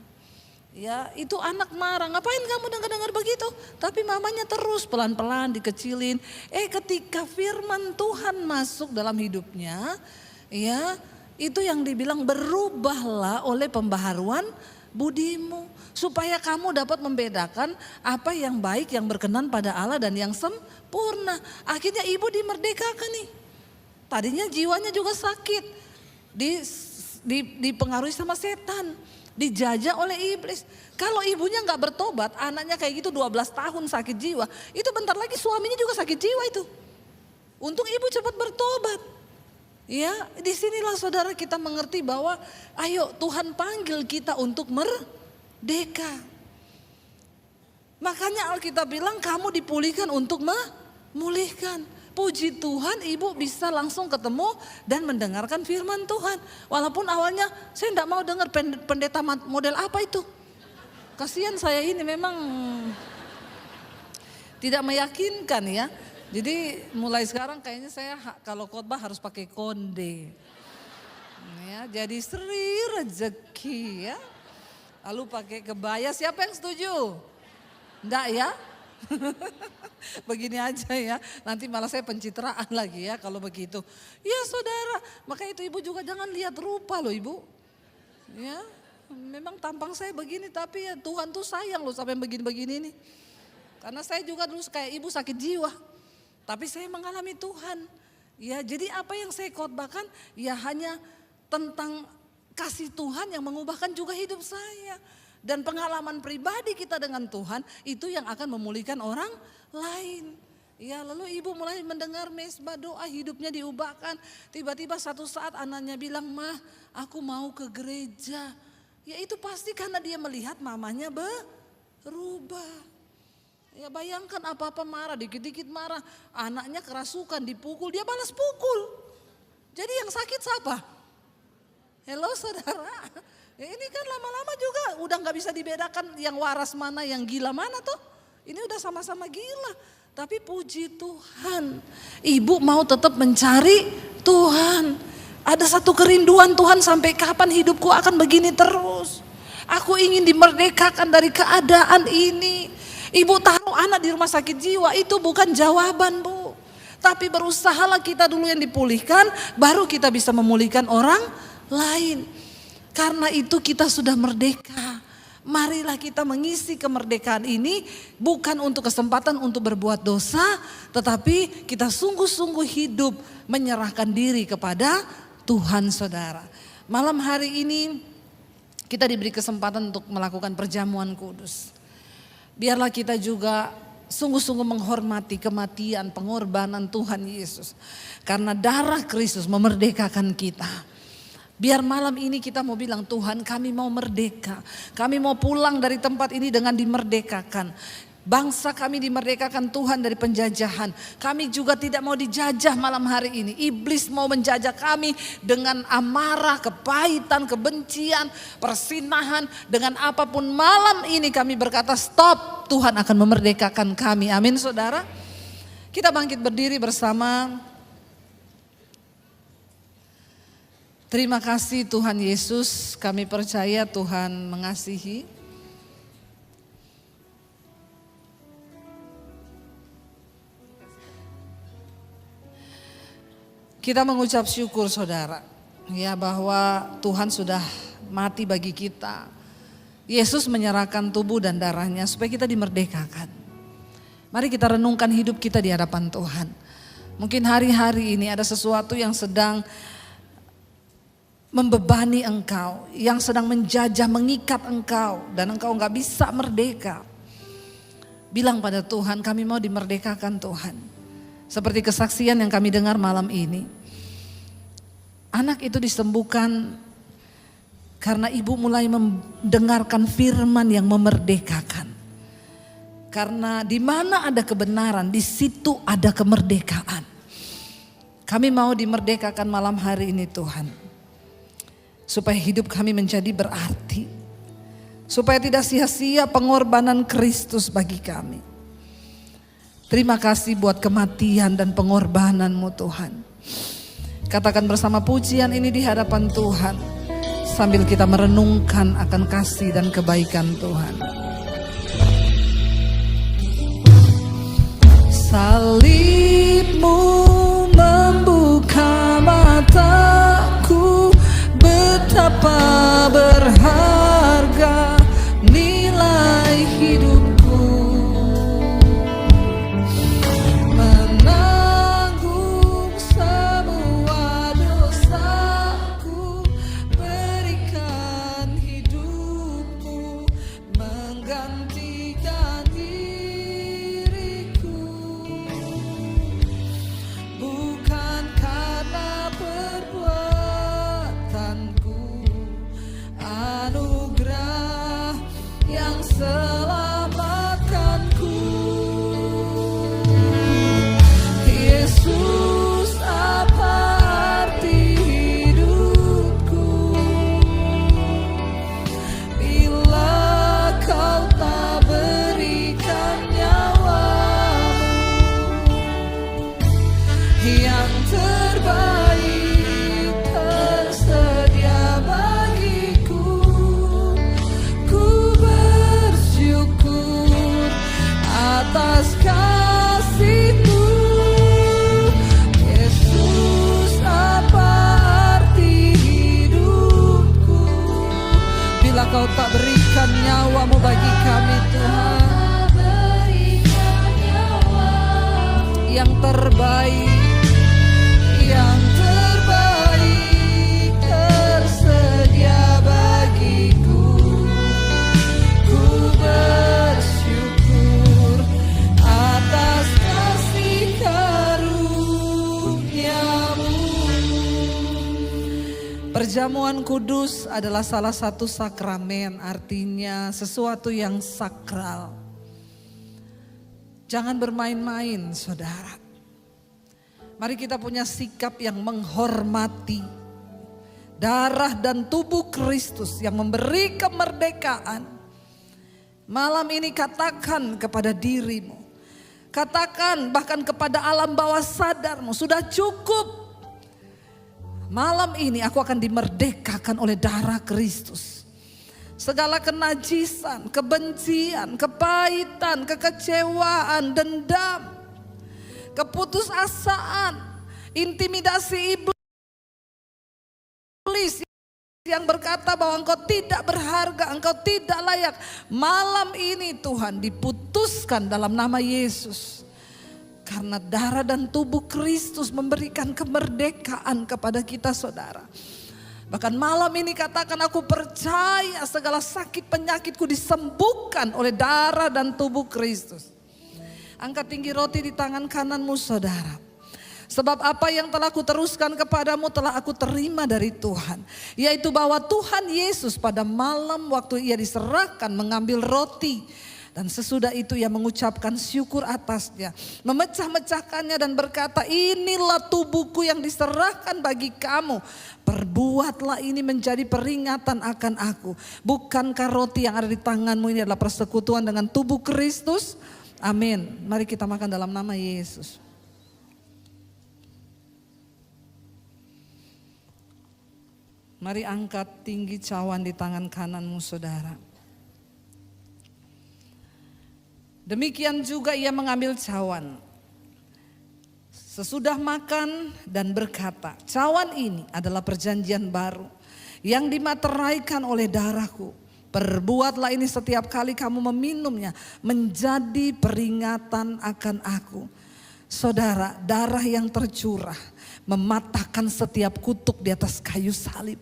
Ya itu anak marah, ngapain kamu dengar-dengar begitu? Tapi mamanya terus pelan-pelan dikecilin. Ketika firman Tuhan masuk dalam hidupnya, ya Itu yang dibilang berubahlah oleh pembaharuan budimu. Supaya kamu dapat membedakan apa yang baik, yang berkenan pada Allah dan yang sempurna. Akhirnya ibu dimerdekakan nih. Tadinya jiwanya juga sakit. Dipengaruhi sama setan. Dijajah oleh iblis. Kalau ibunya gak bertobat, anaknya kayak gitu 12 tahun sakit jiwa. Itu bentar lagi suaminya juga sakit jiwa itu. Untung ibu cepat bertobat. Ya, disinilah saudara kita mengerti bahwa ayo Tuhan panggil kita untuk merdeka. Makanya Alkitab bilang kamu dipulihkan untuk memulihkan. Puji Tuhan ibu bisa langsung ketemu dan mendengarkan firman Tuhan. Walaupun awalnya saya tidak mau dengar pendeta model apa itu. Kasihan saya ini memang tidak meyakinkan ya. Jadi mulai sekarang kayaknya saya kalau khotbah harus pakai konde. Ya, jadi Sri Rezeki ya. Lalu pakai kebaya, siapa yang setuju? Enggak ya? Begini aja ya, nanti malah saya pencitraan lagi ya kalau begitu. Ya saudara, maka itu ibu juga jangan lihat rupa loh ibu. Ya, memang tampang saya begini tapi ya Tuhan tuh sayang loh sampai begini-begini nih. Karena saya juga dulu kayak ibu sakit jiwa. Tapi saya mengalami Tuhan. Ya, jadi apa yang saya khotbahkan ya hanya tentang kasih Tuhan yang mengubahkan juga hidup saya. Dan pengalaman pribadi kita dengan Tuhan itu yang akan memulihkan orang lain. Ya, lalu ibu mulai mendengar mesbah doa, hidupnya diubahkan. Tiba-tiba satu saat anaknya bilang, "Mah, aku mau ke gereja." Ya itu pasti karena dia melihat mamanya berubah. Ya bayangkan apa-apa marah, dikit-dikit marah. Anaknya kerasukan, dipukul, dia balas pukul. Jadi yang sakit siapa? Halo saudara. Ya ini kan lama-lama juga udah gak bisa dibedakan yang waras mana, yang gila mana tuh. Ini udah sama-sama gila. Tapi puji Tuhan, ibu mau tetap mencari Tuhan. Ada satu kerinduan Tuhan, sampai kapan hidupku akan begini terus. Aku ingin dimerdekakan dari keadaan ini. Ibu taruh anak di rumah sakit jiwa itu bukan jawaban bu. Tapi berusahalah kita dulu yang dipulihkan, baru kita bisa memulihkan orang lain. Karena itu kita sudah merdeka. Marilah kita mengisi kemerdekaan ini bukan untuk kesempatan untuk berbuat dosa, tetapi kita sungguh-sungguh hidup menyerahkan diri kepada Tuhan saudara. Malam hari ini kita diberi kesempatan untuk melakukan perjamuan kudus. Biarlah kita juga sungguh-sungguh menghormati kematian, pengorbanan Tuhan Yesus. Karena darah Kristus memerdekakan kita. Biar malam ini kita mau bilang, Tuhan kami mau merdeka. Kami mau pulang dari tempat ini dengan dimerdekakan. Bangsa kami dimerdekakan Tuhan dari penjajahan. Kami juga tidak mau dijajah malam hari ini. Iblis mau menjajah kami dengan amarah, kepahitan, kebencian, persinahan. Dengan apapun malam ini kami berkata stop, Tuhan akan memerdekakan kami. Amin saudara. Kita bangkit berdiri bersama. Terima kasih Tuhan Yesus, kami percaya Tuhan mengasihi. Kita mengucap syukur saudara, ya bahwa Tuhan sudah mati bagi kita. Yesus menyerahkan tubuh dan darahnya supaya kita dimerdekakan. Mari kita renungkan hidup kita di hadapan Tuhan. Mungkin hari-hari ini ada sesuatu yang sedang membebani engkau, yang sedang menjajah, mengikat engkau, dan engkau gak bisa merdeka. Bilang pada Tuhan, kami mau dimerdekakan Tuhan. Seperti kesaksian yang kami dengar malam ini. Anak itu disembuhkan karena ibu mulai mendengarkan firman yang memerdekakan. Karena di mana ada kebenaran, di situ ada kemerdekaan. Kami mau dimerdekakan malam hari ini Tuhan. Supaya hidup kami menjadi berarti. Supaya tidak sia-sia pengorbanan Kristus bagi kami. Terima kasih buat kematian dan pengorbanan-Mu Tuhan. Katakan bersama pujian ini di hadapan Tuhan. Sambil kita merenungkan akan kasih dan kebaikan Tuhan. Salib-Mu membuka mataku. betapa berharga nilai hidupku, menanggung semua dosaku, berikan hidupku, menggantikan diriku, bukan karena perbuatanku, anugerah yang selamatkanku. Yesus, apa arti hidupku bila kau tak berikan nyawamu yang terbaik tersedia bagiku. Ku bersyukur atas kasih-Mu. Yesus, apa arti hidupku bila kau tak berikan nyawamu bagi kami, Tuhan. Yang terbaik, yang terbaik tersedia bagiku. Ku bersyukur atas kasih karunia-Mu. Perjamuan kudus adalah salah satu sakramen, artinya sesuatu yang sakral. Jangan bermain-main, saudara. Mari kita punya sikap yang menghormati darah dan tubuh Kristus yang memberi kemerdekaan. Malam ini katakan kepada dirimu, katakan bahkan kepada alam bawah sadarmu, sudah cukup. Malam ini aku akan dimerdekakan oleh darah Kristus. Segala kenajisan, kebencian, kepahitan, kekecewaan, dendam, keputusasaan, intimidasi iblis yang berkata bahwa engkau tidak berharga, engkau tidak layak. Malam ini Tuhan diputuskan dalam nama Yesus. Karena darah dan tubuh Kristus memberikan kemerdekaan kepada kita, saudara. Bahkan malam ini katakan, aku percaya segala sakit penyakitku disembuhkan oleh darah dan tubuh Kristus. Angkat tinggi roti di tangan kananmu, saudara. Sebab apa yang telah aku teruskan kepadamu telah aku terima dari Tuhan. Yaitu bahwa Tuhan Yesus pada malam waktu ia diserahkan mengambil roti. Dan sesudah itu ia mengucapkan syukur atasnya, memecah-mecahkannya dan berkata, inilah tubuhku yang diserahkan bagi kamu. Perbuatlah ini menjadi peringatan akan aku. Bukankah roti yang ada di tanganmu ini adalah persekutuan dengan tubuh Kristus? Amin. Mari kita makan dalam nama Yesus. Mari angkat tinggi cawan di tangan kananmu, saudara. Demikian juga ia mengambil cawan sesudah makan dan berkata, cawan ini adalah perjanjian baru yang dimateraikan oleh darahku. Perbuatlah ini setiap kali kamu meminumnya menjadi peringatan akan aku. Saudara, darah yang tercurah mematahkan setiap kutuk di atas kayu salib.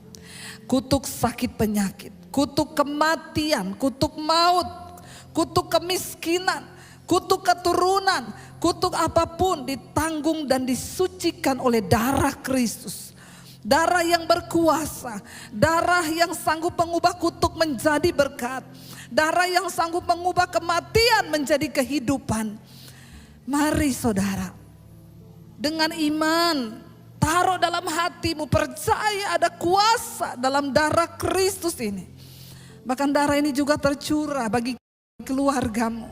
Kutuk sakit penyakit, kutuk kematian, kutuk maut, kutuk kemiskinan, kutuk keturunan, kutuk apapun ditanggung dan disucikan oleh darah Kristus. Darah yang berkuasa, darah yang sanggup mengubah kutuk menjadi berkat, darah yang sanggup mengubah kematian menjadi kehidupan. Mari saudara, dengan iman taruh dalam hatimu, percaya ada kuasa dalam darah Kristus ini. Bahkan darah ini juga tercurah bagi keluargamu.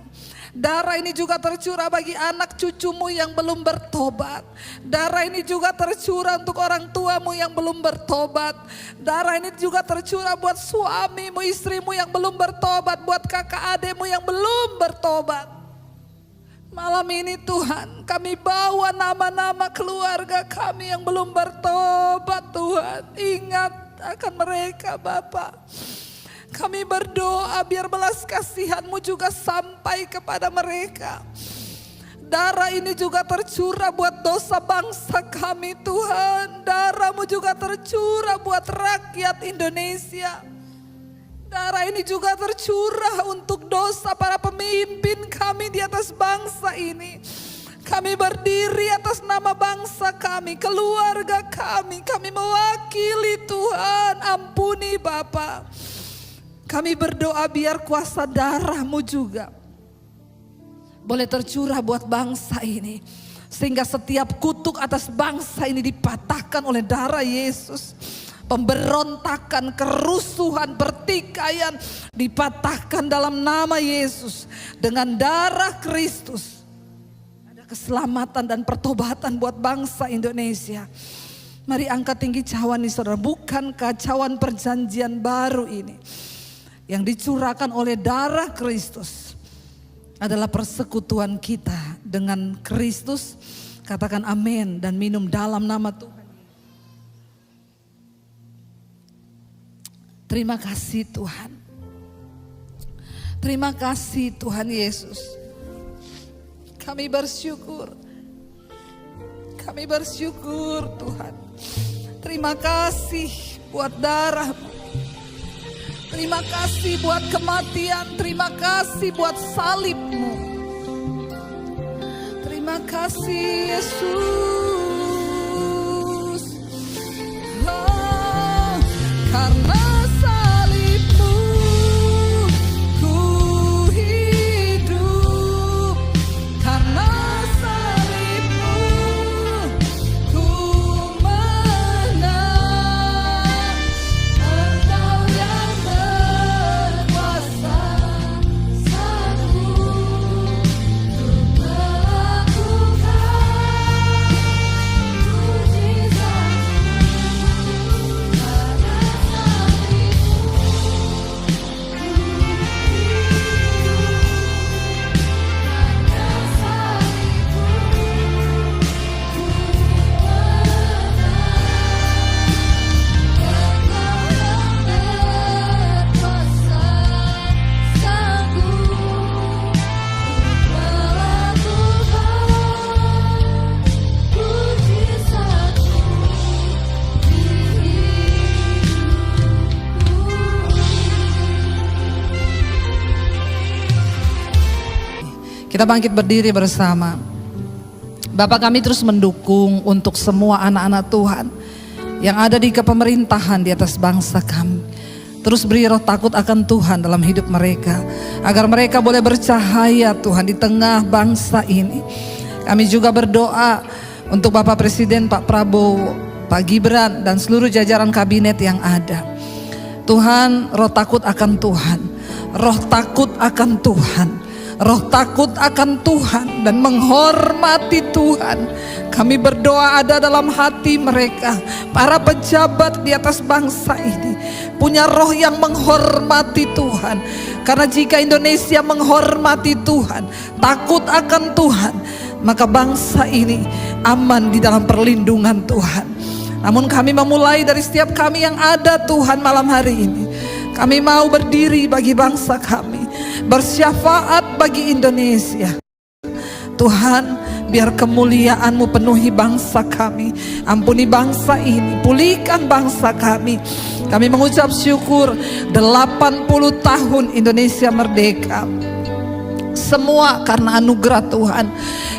Darah ini juga tercurah bagi anak cucumu yang belum bertobat. Darah ini juga tercurah untuk orang tuamu yang belum bertobat. Darah ini juga tercurah buat suamimu, istrimu yang belum bertobat, buat kakak adekmu yang belum bertobat. Malam ini Tuhan, kami bawa nama-nama keluarga kami yang belum bertobat, Tuhan. Ingat akan mereka Bapa. Kami berdoa biar belas kasihan-Mu juga sampai kepada mereka. Darah ini juga tercurah buat dosa bangsa kami Tuhan. Darah-Mu juga tercurah buat rakyat Indonesia. Darah ini juga tercurah untuk dosa para pemimpin kami di atas bangsa ini. Kami berdiri atas nama bangsa kami, keluarga kami. Kami mewakili Tuhan, ampuni Bapa. Kami berdoa biar kuasa darah-Mu juga boleh tercurah buat bangsa ini. Sehingga setiap kutuk atas bangsa ini dipatahkan oleh darah Yesus. Pemberontakan, kerusuhan, pertikaian dipatahkan dalam nama Yesus. Dengan darah Kristus ada keselamatan dan pertobatan buat bangsa Indonesia. Mari angkat tinggi cawan nih saudara. Bukankah cawan perjanjian baru ini yang dicurahkan oleh darah Kristus adalah persekutuan kita dengan Kristus? Katakan amin dan minum dalam nama Tuhan. Terima kasih Tuhan. Terima kasih Tuhan Yesus. Kami bersyukur. Kami bersyukur Tuhan. Terima kasih buat darah-Mu. Terima kasih buat kematian. Terima kasih buat salib-Mu. Terima kasih Yesus. Oh, karena salib-Mu ku hidup. Karena salib-Mu ku menang. Engkau yang berkuasa sanggup untuk melakukan Kita bangkit berdiri bersama. Bapak, kami terus mendukung untuk semua anak-anak Tuhan yang ada di kepemerintahan di atas bangsa kami. Terus beri roh takut akan Tuhan dalam hidup mereka, agar mereka boleh bercahaya Tuhan di tengah bangsa ini. Kami juga berdoa untuk Bapak Presiden Pak Prabowo, Pak Gibran dan seluruh jajaran kabinet yang ada. Tuhan, roh takut akan Tuhan, roh takut akan Tuhan, roh takut akan Tuhan dan menghormati Tuhan. Kami berdoa ada dalam hati mereka, para pejabat di atas bangsa ini punya roh yang menghormati Tuhan. Karena jika Indonesia menghormati Tuhan, takut akan Tuhan, maka bangsa ini aman di dalam perlindungan Tuhan. Namun kami memulai dari setiap kami yang ada Tuhan malam hari ini. Kami mau berdiri bagi bangsa kami, bersyafaat bagi Indonesia. Tuhan, biar kemuliaan-Mu penuhi bangsa kami. Ampuni bangsa ini, pulihkan bangsa kami. Kami mengucap syukur 80 tahun Indonesia merdeka. Semua karena anugerah Tuhan.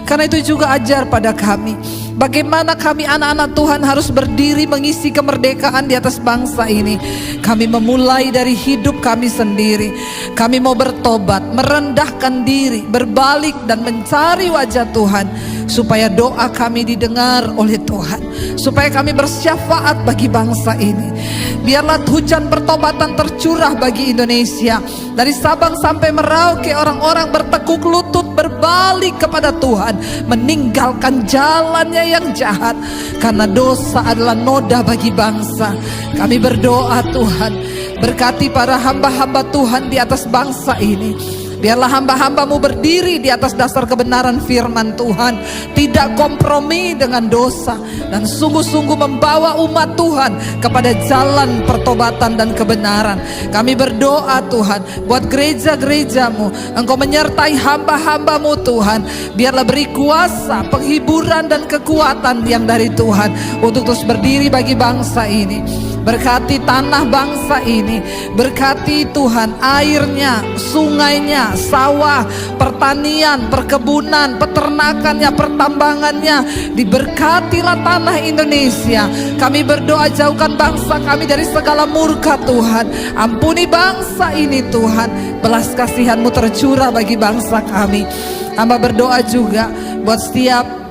Karena itu juga ajar pada kami bagaimana kami anak-anak Tuhan harus berdiri mengisi kemerdekaan di atas bangsa ini. Kami memulai dari hidup kami sendiri. Kami mau bertobat, merendahkan diri, berbalik dan mencari wajah Tuhan, supaya doa kami didengar oleh Tuhan, supaya kami bersyafaat bagi bangsa ini. Biarlah hujan pertobatan tercurah bagi Indonesia. Dari Sabang sampai Merauke, orang-orang bertekuk lutut berbalik kepada Tuhan, meninggalkan jalannya yang jahat, karena dosa adalah noda bagi bangsa. Kami berdoa Tuhan, berkati para hamba-hamba Tuhan di atas bangsa ini. Biarlah hamba-hambamu berdiri di atas dasar kebenaran firman Tuhan, tidak kompromi dengan dosa, dan sungguh-sungguh membawa umat Tuhan kepada jalan pertobatan dan kebenaran. Kami berdoa Tuhan, buat gereja-gerejamu, Engkau menyertai hamba-hambamu Tuhan. Biarlah beri kuasa, penghiburan dan kekuatan yang dari Tuhan untuk terus berdiri bagi bangsa ini. Berkati tanah bangsa ini, berkati Tuhan airnya, sungainya, sawah, pertanian, perkebunan, peternakannya, pertambangannya. Diberkatilah tanah Indonesia. Kami berdoa, jauhkan bangsa kami dari segala murka Tuhan. Ampuni bangsa ini Tuhan, belas kasihan-Mu tercurah bagi bangsa kami. Hamba berdoa juga buat setiap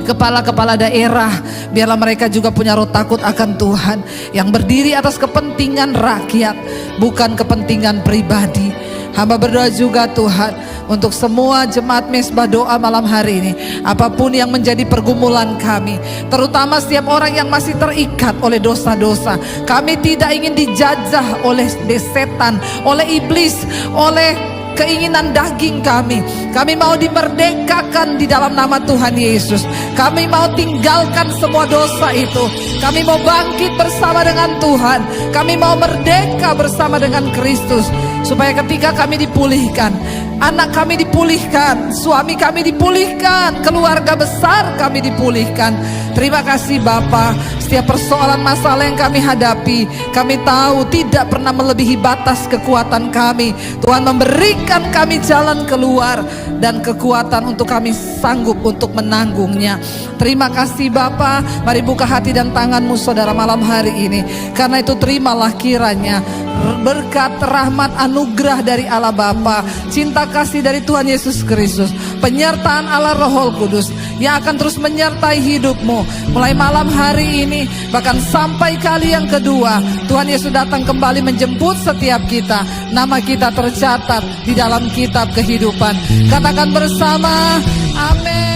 kepala-kepala daerah, biarlah mereka juga punya roh takut akan Tuhan, yang berdiri atas kepentingan rakyat, bukan kepentingan pribadi. Hamba berdoa juga Tuhan untuk semua jemaat Mesbah Doa malam hari ini, apapun yang menjadi pergumulan kami, terutama setiap orang yang masih terikat oleh dosa-dosa. Kami tidak ingin dijajah oleh setan, oleh iblis, oleh keinginan daging kami. Kami mau dimerdekakan di dalam nama Tuhan Yesus. Kami mau tinggalkan semua dosa itu. Kami mau bangkit bersama dengan Tuhan. Kami mau merdeka bersama dengan Kristus, supaya ketika kami dipulihkan, anak kami dipulihkan, suami kami dipulihkan, keluarga besar kami dipulihkan. Terima kasih Bapa. Setiap persoalan masalah yang kami hadapi, kami tahu tidak pernah melebihi batas kekuatan kami. Tuhan memberikan kami jalan keluar dan kekuatan untuk kami sanggup untuk menanggungnya. Terima kasih Bapa. Mari buka hati dan tanganmu saudara malam hari ini. Karena itu terimalah kiranya berkat, rahmat, anugerah dari Allah Bapa, cinta kasih dari Tuhan Yesus Kristus, penyertaan Allah Roh Kudus yang akan terus menyertai hidupmu mulai malam hari ini, bahkan sampai kali yang kedua Tuhan Yesus datang kembali menjemput setiap kita. Nama kita tercatat di dalam kitab kehidupan. Katakan bersama, amin.